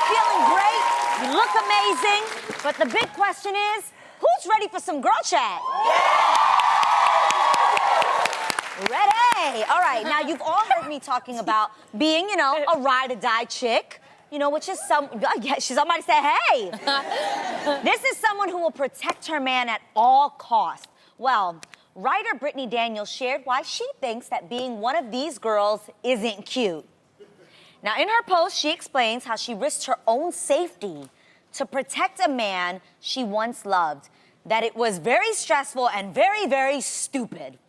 feeling great. You look amazing. But the big question is, who's ready for some girl chat? Ready. All right, now you've all heard me talking about being, a ride-or-die chick. Which is somebody said, hey. This is someone who will protect her man at all costs. Well, writer Brittany Daniels shared why she thinks that being one of these girls isn't cute. Now, in her post, she explains how she risked her own safety to protect a man she once loved, that it was very stressful and very, very stupid.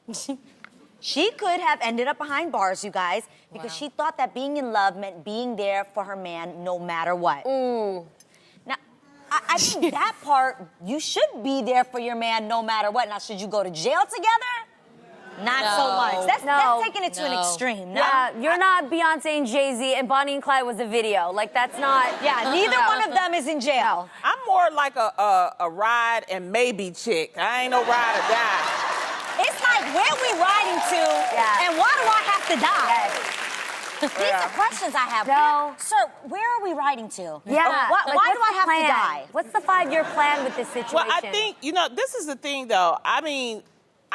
She could have ended up behind bars, you guys, because she thought that being in love meant being there for her man no matter what. Ooh. Now, I think that part, you should be there for your man no matter what. Now, should you go to jail together? Not so much. That's taking it to an extreme. No? Yeah, you're not Beyonce and Jay-Z, and Bonnie and Clyde was a video. Like, that's not... Yeah, neither one of them is in jail. I'm more like a ride and maybe chick. I ain't no ride or die. It's like, where we riding to, and why do I have to die? These are questions I have. No. Sir, where are we riding to? Yeah. Why do I have to die? What's the 5-year plan with this situation? Well, I think, this is the thing, though. I mean,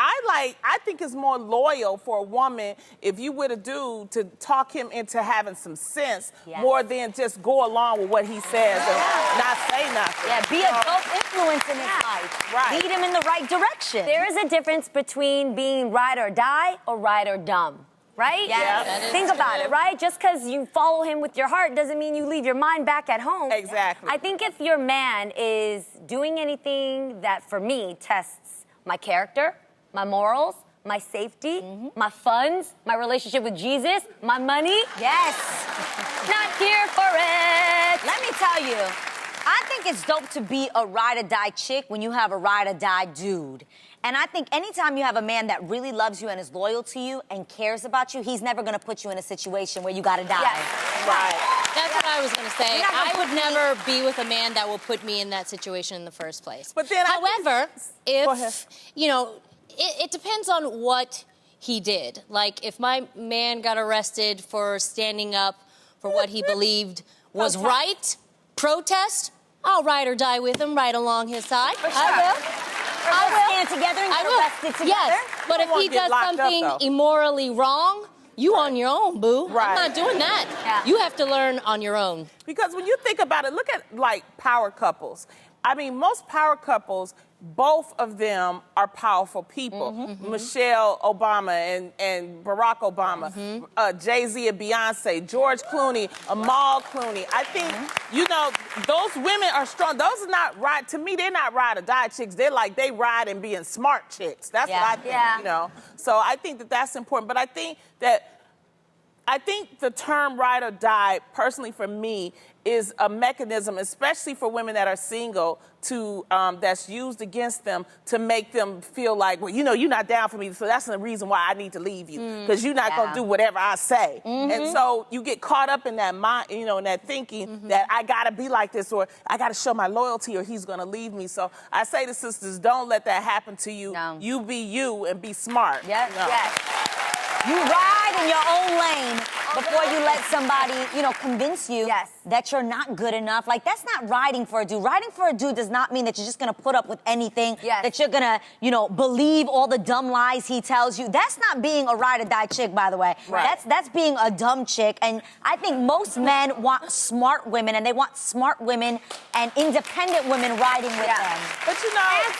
I think it's more loyal for a woman if you with a dude to talk him into having some sense more than just go along with what he says and not say nothing. Yeah, be a dope influence in his life. Right. Lead him in the right direction. There is a difference between being ride or die or ride or dumb. Right? Yes. Think about it, right? Just because you follow him with your heart doesn't mean you leave your mind back at home. Exactly. I think if your man is doing anything that, for me, tests my character, my morals, my safety, my funds, my relationship with Jesus, my money. Yes. Not here for it. Let me tell you, I think it's dope to be a ride-or-die chick when you have a ride-or-die dude. And I think anytime you have a man that really loves you and is loyal to you and cares about you, he's never gonna put you in a situation where you gotta die. Yes. Right. That's what I was going to say. I would never be with a man that will put me in that situation in the first place. But then however, Go ahead. It depends on what he did. Like, if my man got arrested for standing up for what he believed was right, protest, I'll ride or die with him, right along his side. For sure. I will. Stand together and get arrested together. Yes, but if he does something immorally wrong, you on your own, boo. Right. I'm not doing that. Yeah. You have to learn on your own. Because when you think about it, look at, like, power couples. I mean, most power couples, both of them are powerful people. Michelle Obama and Barack Obama, Jay-Z and Beyonce, George Clooney, Amal Clooney. I think, those women are strong. Those are not ride, to me, they're not ride or die chicks. They're like, they ride and being smart chicks. That's what I think, So I think that that's important. But I think the term ride or die, personally for me, is a mechanism, especially for women that are single, to that's used against them to make them feel like, well, you're not down for me, so that's the reason why I need to leave you, because you're not going to do whatever I say. And so you get caught up in that mind, in that thinking that I got to be like this, or I got to show my loyalty, or he's going to leave me. So I say to sisters, don't let that happen to you. No. You be you and be smart. Yes. You ride in your own lane before you let somebody, convince you that you're not good enough. Like, that's not riding for a dude. Riding for a dude does not mean that you're just gonna put up with anything, that you're gonna, believe all the dumb lies he tells you. That's not being a ride or die chick, by the way. Right. That's being a dumb chick. And I think most men want smart women, and they want smart women and independent women riding with them. But And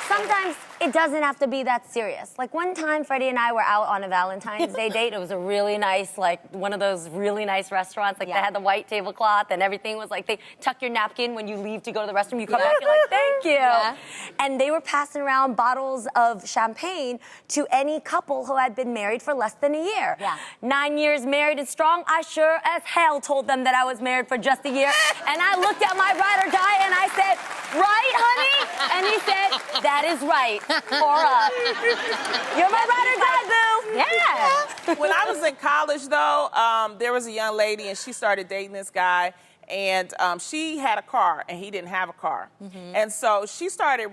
sometimes it doesn't have to be that serious. Like, one time, Freddie and I were out on a Valentine's Day date. It was a really nice, one of those really nice restaurants. They had the white tablecloth, and everything was like, they tuck your napkin when you leave to go to the restroom. You come back, you're like, thank you. Yeah. And they were passing around bottles of champagne to any couple who had been married for less than a year. 9 years married and strong, I sure as hell told them that I was married for just a year. And I looked at my ride or die, and I said, right, honey? And he said, that is right. Pour up. You're my ride or die, boo. Yeah. When I was in college, though, there was a young lady, and she started dating this guy, and she had a car, and he didn't have a car. And so she started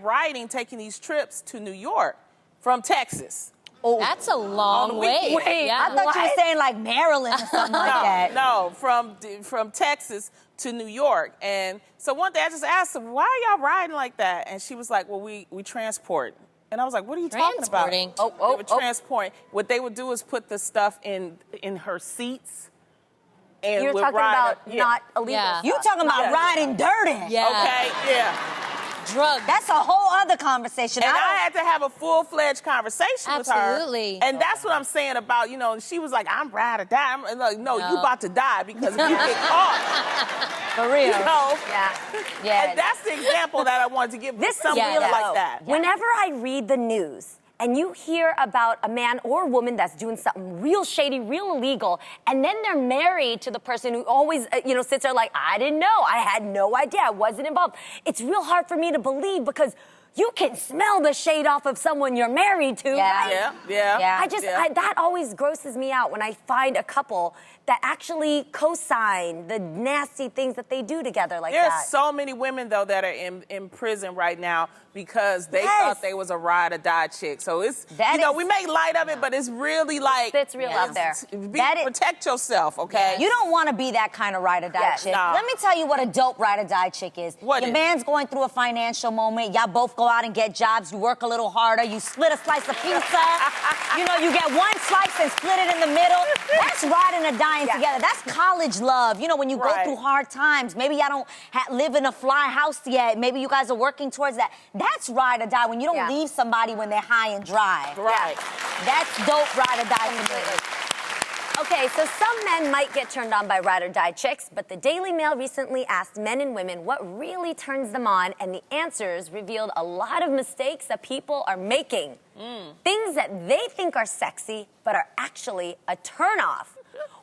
taking these trips to New York from Texas. Oh. That's a long the way. weekend. Wait, Yeah. I thought you were saying like Maryland or something like that. No, from Texas to New York. And so one day I just asked her, why are y'all riding like that? And she was like, well, we transport. And I was like, what are you talking about? Transporting. They were transporting. What they would do is put the stuff in her seats. And You're would talking ride about not illegal Yeah. stuff. You talking about Yeah. riding dirty. Yeah. Okay, yeah. Drugs. That's a whole other conversation. And I I don't- had to have a full-fledged conversation with her. Absolutely. And that's what I'm saying about, she was like, I'm ride or die. I'm like, no, you about to die because if you get caught, For real. Yeah. And that's the example that I wanted to give. This Some is real real, like though. that. Whenever I read the news and you hear about a man or woman that's doing something real shady, real illegal, and then they're married to the person who always, sits there like, I didn't know, I had no idea, I wasn't involved. It's real hard for me to believe because you can smell the shade off of someone you're married to, Yeah. right? Yeah. That always grosses me out when I find a couple that actually co-sign the nasty things that they do together like There's that. so many women, though, that are in prison right now because they Yes. thought they was a ride or die chick. So it's, That is- we make light of it, but it's really like. It's real out there. That is- Protect yourself, okay? You don't want to be that kind of ride or die Yes. chick. No. Let me tell you what a dope ride or die chick is. What Your is? man's going through a financial moment. Y'all both go out and get jobs. You work a little harder. You split a slice of pizza. You get one slice and split it in the middle. That's riding or dying Yeah. together. That's college love. When you go Right. through hard times. Maybe y'all don't live in a fly house yet. Maybe you guys are working towards that. That's ride or die when you don't Yeah. leave somebody when they're high and dry. Right. That's dope ride or die for me. Okay, so some men might get turned on by ride or die chicks, but the Daily Mail recently asked men and women what really turns them on, and the answers revealed a lot of mistakes that people are making. Things that they think are sexy, but are actually a turnoff.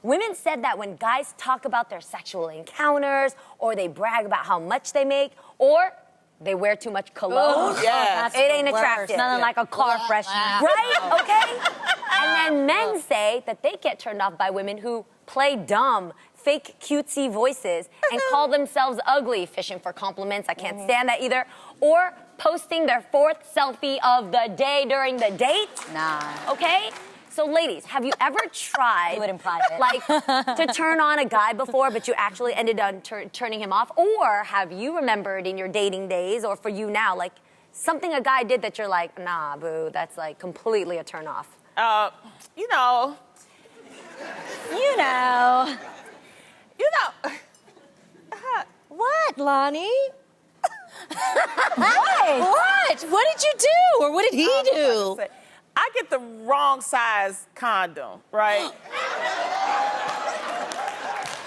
Women said that when guys talk about their sexual encounters, or they brag about how much they make, or they wear too much cologne, Yes. it ain't attractive. Nothing like a car freshener. Right? Okay? And then men say that they get turned off by women who play dumb, fake cutesy voices and call themselves ugly, fishing for compliments. I can't stand that either. Or posting their 4th selfie of the day during the date. Nah. Okay? So ladies, have you ever tried Do it in private. like to turn on a guy before, but you actually ended up turning him off? Or have you remembered in your dating days, or for you now, like something a guy did that you're like, nah, boo, that's like completely a turn off? You know. What, Lonnie? What? What did you do? Or what did he do? I get the wrong size condom, right?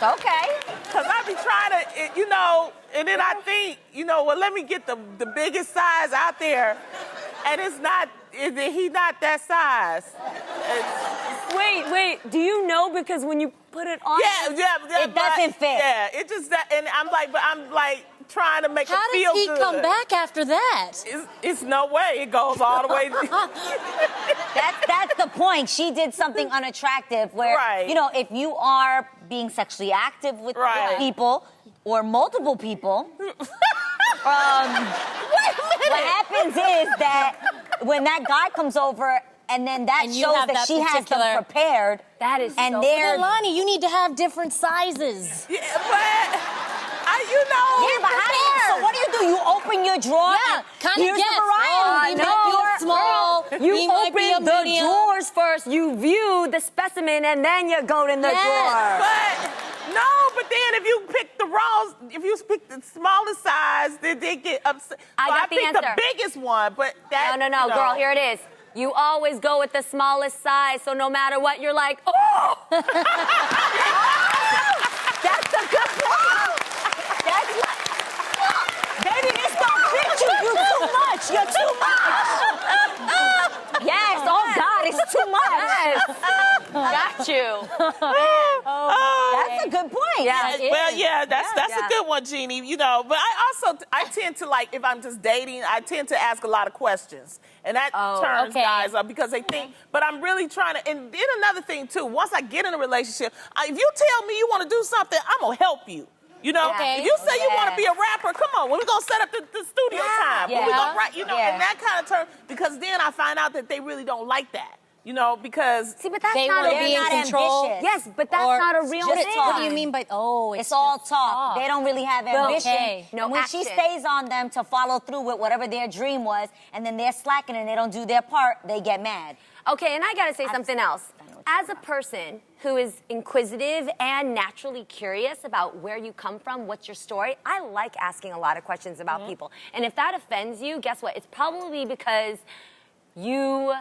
Okay. Because I be trying to, and then I think, well, let me get the biggest size out there. And he's not that size. Wait, do you know because when you put it on? Yeah. It doesn't fit. Yeah, it just, and I'm like trying to make How it feel does he good. come back after that? It's no way. It goes all the way. That's the point. She did something unattractive where, Right. if you are being sexually active with Right. people or multiple people, what happens is that when that guy comes over and then that And you shows have that that she has particular- them prepared. That is and so- they're But Lonnie, you need to have different sizes. Yeah, but Yeah, but how do you, so what do? You open your drawer? Yeah, and kind of here's guess. the variety. He might be a small. You he might be a open the medium. drawers first, you view the specimen, and then you go in the Yes. drawer. But then if you pick the smallest size, then they get upset. I So got the picked answer. the biggest one, but that. No, girl, here it is. You always go with the smallest size, so no matter what, you're like, oh! That's a good point. That's what. Baby, this don't fit you. You're too much. You're too much. Yes. Oh God, it's too much. Got you. That's a good point. Yeah, it Well, is. yeah, that's Yeah. a good one, Jeannie. But I tend to if I'm just dating, I tend to ask a lot of questions, and that turns okay. guys up because they think. But I'm really trying to. And then another thing too. Once I get in a relationship, if you tell me you want to do something, I'm gonna help you. Okay. If you say you want to be a rapper, come on. When we gonna set up the studio time? When we Yeah. gonna write? Yeah. And that kind of turn because then I find out that they really don't like that. You know, because See, but that's They not want a to be in not control. ambitious. Yes, but that's Or not a real just thing. talk. What do you mean by, It's all just talk. They don't really have ambition. Okay. No and when she action. stays on them to follow through with whatever their dream was, and then they're slacking and they don't do their part, they get mad. Okay, and I gotta say something else. As a person who is inquisitive and naturally curious about where you come from, what's your story, I like asking a lot of questions about people. And if that offends you, guess what? It's probably because you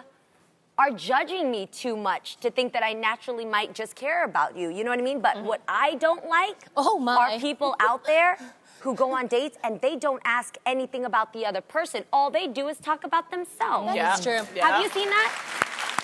are judging me too much to think that I naturally might just care about you. You know what I mean? But what I don't like Oh, my. are people out there who go on dates and they don't ask anything about the other person. All they do is talk about themselves. That is true. Yeah. Have you seen that?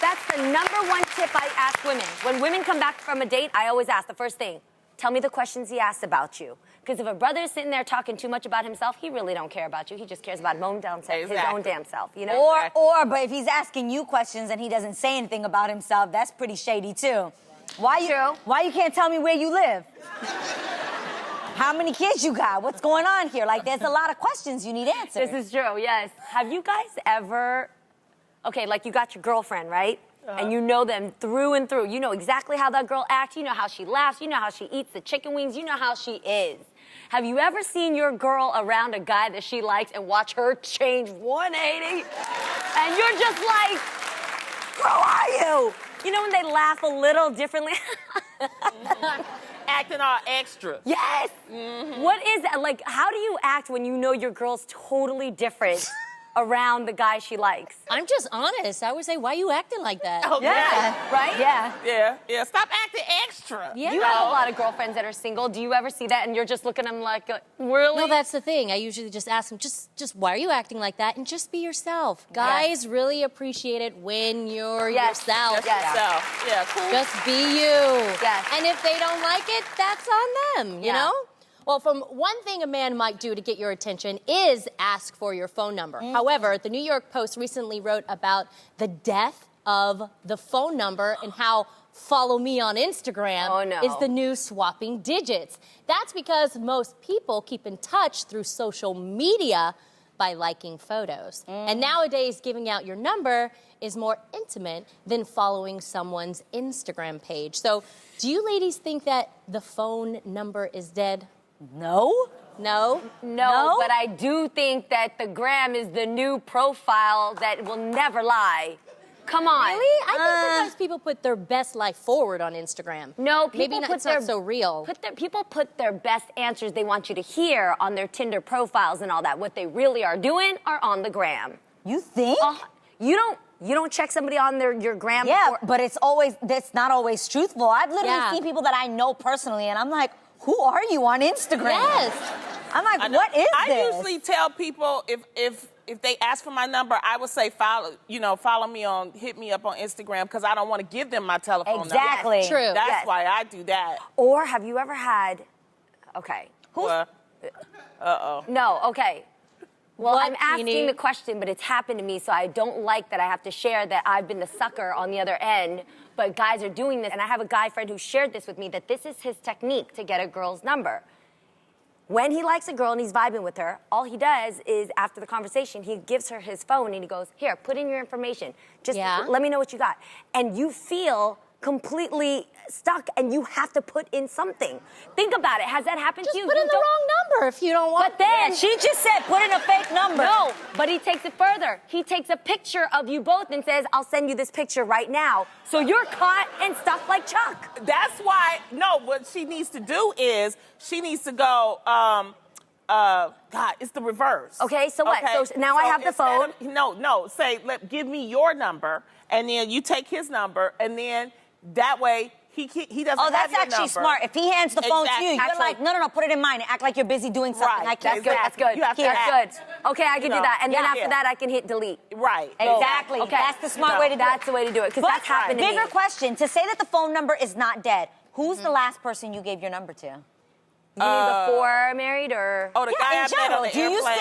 That's the number one tip I ask women. When women come back from a date, I always ask the first thing, tell me the questions he asked about you. Because if a brother is sitting there talking too much about himself, he really don't care about you. He just cares about his own damn self, his Exactly. own damn self, you know? But if he's asking you questions and he doesn't say anything about himself, that's pretty shady too. True. Why you can't tell me where you live? How many kids you got? What's going on here? Like, there's a lot of questions you need answered. This is true, yes. Have you guys ever, okay, like you got your girlfriend, right? And you know them through and through. You know exactly how that girl acts. You know how she laughs. You know how she eats the chicken wings. You know how she is. Have you ever seen your girl around a guy that she likes and watch her change 180? And you're just like, who are you? You know when they laugh a little differently? acting all extra. Yes. What is that? Like, how do you act when you know your girl's totally different around the guy she likes? I'm just honest. I would say, why are you acting like that? Okay. Right? Yeah. Yeah. Stop acting extra. Yeah. You have a lot of girlfriends that are single. Do you ever see that and you're just looking at them like, really? No, that's the thing. I usually just ask them, just why are you acting like that? And just be yourself. Guys really appreciate it when you're yourself. Yes. So, yeah, cool. Just be you. Yes. And if they don't like it, that's on them, you Yeah. know? Well, from one thing a man might do to get your attention is ask for your phone number. However, the New York Post recently wrote about the death of the phone number and how follow me on Instagram is the new swapping digits. That's because most people keep in touch through social media by liking photos. And nowadays, giving out your number is more intimate than following someone's Instagram page. So, do you ladies think that the phone number is dead? No? No? No, but I do think that the gram is the new profile that will never lie. Come on. Really? I think sometimes people put their best life forward on Instagram. No, people Maybe not, put it's not so real. People put their best answers they want you to hear on their Tinder profiles and all that. What they really are doing are on the gram. You think? You don't check somebody on your gram. Yeah, but that's not always truthful. I've literally Yeah. seen people that I know personally, and I'm like, who are you on Instagram? Yes. I'm like, what is I this? usually tell people if they ask for my number, I would say follow me hit me up on Instagram because I don't want to give them my telephone Exactly. number. True. That's Yes. why I do that. Or have you ever had? Okay. No. Okay. Well, What, I'm asking Jeannie? the question, but it's happened to me, so I don't like that I have to share that I've been the sucker on the other end. But guys are doing this, and I have a guy friend who shared this with me that this is his technique to get a girl's number. When he likes a girl and he's vibing with her, all he does is after the conversation, he gives her his phone and he goes, "Here, put in your information. Just let me know what you got." And you feel completely stuck and you have to put in something. Think about it. Has that happened Just to you? put in the wrong number if you don't want But then Yeah, she just said put in a fake number. No, but he takes it further. He takes a picture of you both and says, "I'll send you this picture right now." So you're caught and stuck like Chuck. That's why, no, what she needs to do is she needs to go, God, it's the reverse. Okay, so what? So now I have the instead phone. No, say, give me your number, and then you take his number, and then that way he doesn't Oh, have that's your actually number. smart. If he hands the phone to you, you're Exactly. like, no, put it in mine. Act like you're busy doing something. Right. I can't That's good. That's good. You have to That's act. good. Okay, I can do that. And then yeah. after that, I can hit delete. Right. Exactly. Okay. That's the smart way to do it. That's the way to do it, because that's happened to me. Bigger question, to say that the phone number is not dead, who's the last person you gave your number to? You mean before married or? Oh, the guy Yeah, I in met general. on the Do you airplane.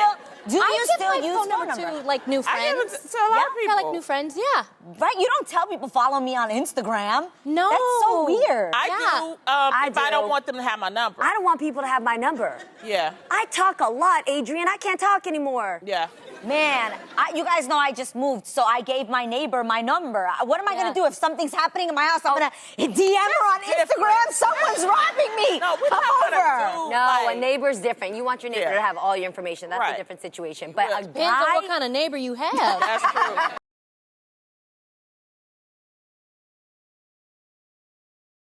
still use phone phone number number? to like new I friends? give it to a lot of Yeah, people. like new friends. Yeah. Right? You don't tell people follow me on Instagram. No. That's so weird. I Yeah. do if I do. don't want them to have my number. I don't want people to have my number. Yeah, I talk a lot, Adrian. I can't talk anymore. yeah. Man, you guys know I just moved, so I gave my neighbor my number. What am I Yeah. gonna do if something's happening in my house? I'm gonna DM her on Different. Instagram. Someone's robbing me. No, we're Come not over. gonna do No, like, a neighbor's different. You want your neighbor Yeah. to have all your information. That's Right. a different situation. But Yeah. a Depends on guy, what kind of neighbor you have. That's true.